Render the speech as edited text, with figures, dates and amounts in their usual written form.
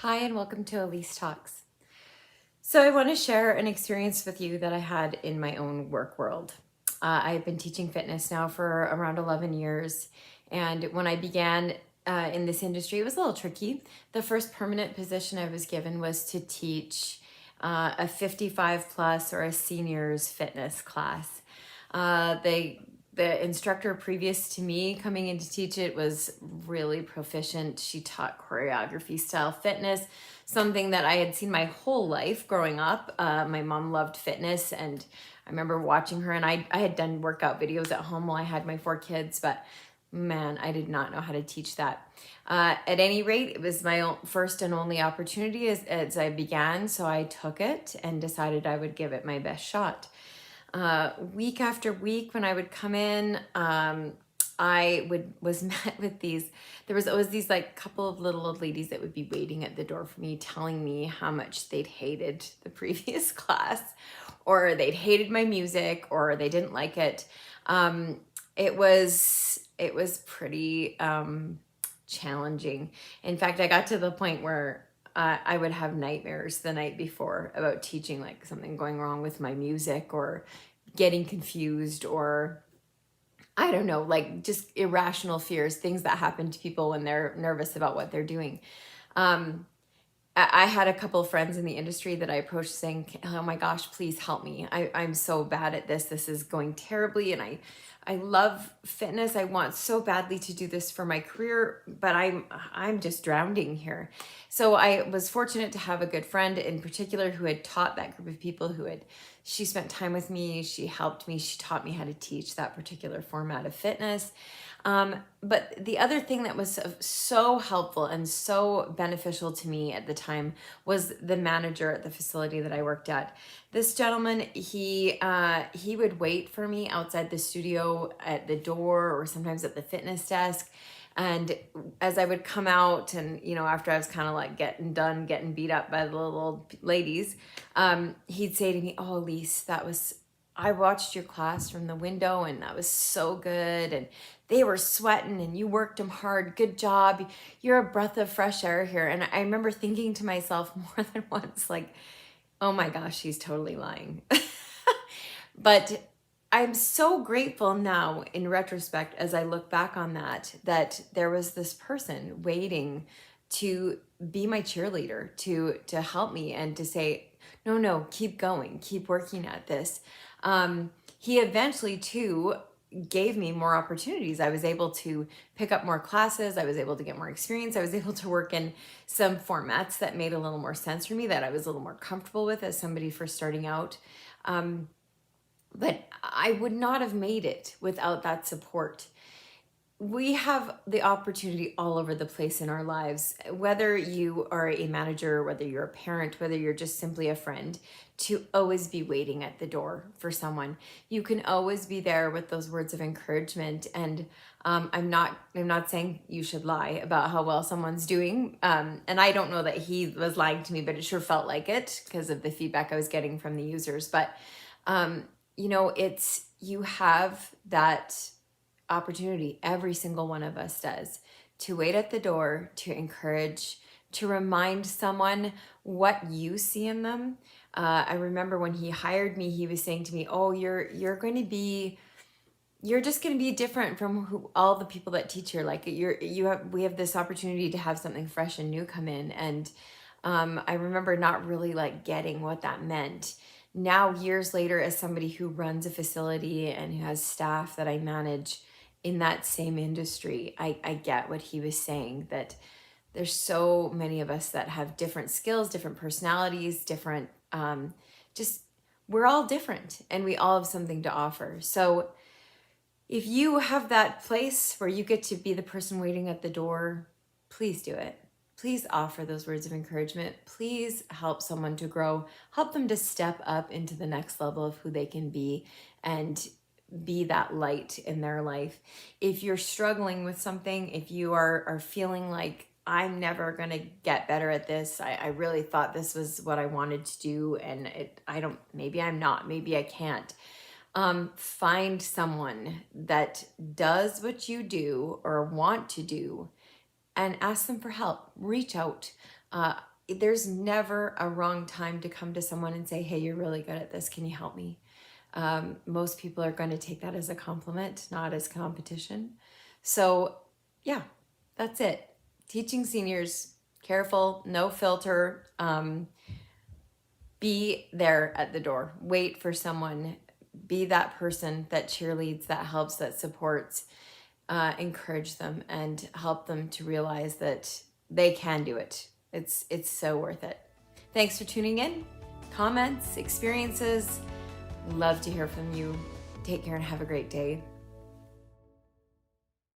Hi, and welcome to Elise Talks. So, I want to share an experience with you that I had in my own work world. I've been teaching fitness now for around 11 years. And when I began in this industry, it was a little tricky. The first permanent position I was given was to teach a 55 plus or a seniors fitness class. The instructor previous to me coming in to teach it was really proficient. She taught choreography style fitness, something that I had seen my whole life growing up. My mom loved fitness, and I remember watching her, and I had done workout videos at home while I had my 4 kids, but man, I did not know how to teach that. At any rate, it was my first and only opportunity as I began, so I took it and decided I would give it my best shot. Week after week, when I would come in, was met with these. There was always these like couple of little old ladies that would be waiting at the door for me, telling me how much they'd hated the previous class, or they'd hated my music, or they didn't like it. It was pretty challenging. In fact, I got to the point where I would have nightmares the night before about teaching, like something going wrong with my music or getting confused, or I don't know, like just irrational fears, things that happen to people when they're nervous about what they're doing. Um, I had a couple of friends in the industry that I approached saying, oh my gosh, please help me. I'm so bad at this. This is going terribly. And I love fitness. I want so badly to do this for my career, but I'm just drowning here. So I was fortunate to have a good friend in particular who had taught that group of people she spent time with me. She helped me. She taught me how to teach that particular format of fitness. But the other thing that was so helpful and so beneficial to me at the time was the manager at the facility that I worked at. This gentleman, he would wait for me outside the studio at the door, or sometimes at the fitness desk. And as I would come out, and after I was kind of like getting beat up by the little old ladies, he'd say to me, "Oh, Elise, I watched your class from the window, and that was so good. And they were sweating, and you worked them hard. Good job. You're a breath of fresh air here." And I remember thinking to myself more than once, like, oh my gosh, he's totally lying. But I'm so grateful now in retrospect, as I look back on that there was this person waiting to be my cheerleader, to help me and to say, no, keep going, keep working at this. He eventually too gave me more opportunities. I was able to pick up more classes. I was able to get more experience. I was able to work in some formats that made a little more sense for me, that I was a little more comfortable with as somebody first starting out. But I would not have made it without that support. We have the opportunity all over the place in our lives, whether you are a manager, whether you're a parent, whether you're just simply a friend, to always be waiting at the door for someone. You can always be there with those words of encouragement. And I'm not saying you should lie about how well someone's doing. And I don't know that he was lying to me, but it sure felt like it because of the feedback I was getting from the users. But you have that opportunity, every single one of us does, to wait at the door, to encourage, to remind someone what you see in them. I remember when he hired me, he was saying to me, "Oh, you're just going to be different from all the people that teach here. Like we have this opportunity to have something fresh and new come in." And I remember not really like getting what that meant. Now, years later, as somebody who runs a facility and who has staff that I manage in that same industry, I get what he was saying, that there's so many of us that have different skills, different personalities, different, just, we're all different, and we all have something to offer. So if you have that place where you get to be the person waiting at the door, please do it. Please offer those words of encouragement. Please help someone to grow, help them to step up into the next level of who they can be and be that light in their life. If you're struggling with something, if you are feeling like, I'm never going to get better at this, I really thought this was what I wanted to do, and maybe I'm not, maybe I can't. Find someone that does what you do or want to do and ask them for help. Reach out. there's never a wrong time to come to someone and say, hey, you're really good at this. Can you help me? Most people are going to take that as a compliment, not as competition. So yeah, that's it. Teaching seniors, careful, no filter. Be there at the door. Wait for someone. Be that person that cheerleads, that helps, that supports. Encourage them and help them to realize that they can do it. It's so worth it. Thanks for tuning in. Comments, experiences. Love to hear from you. Take care and have a great day.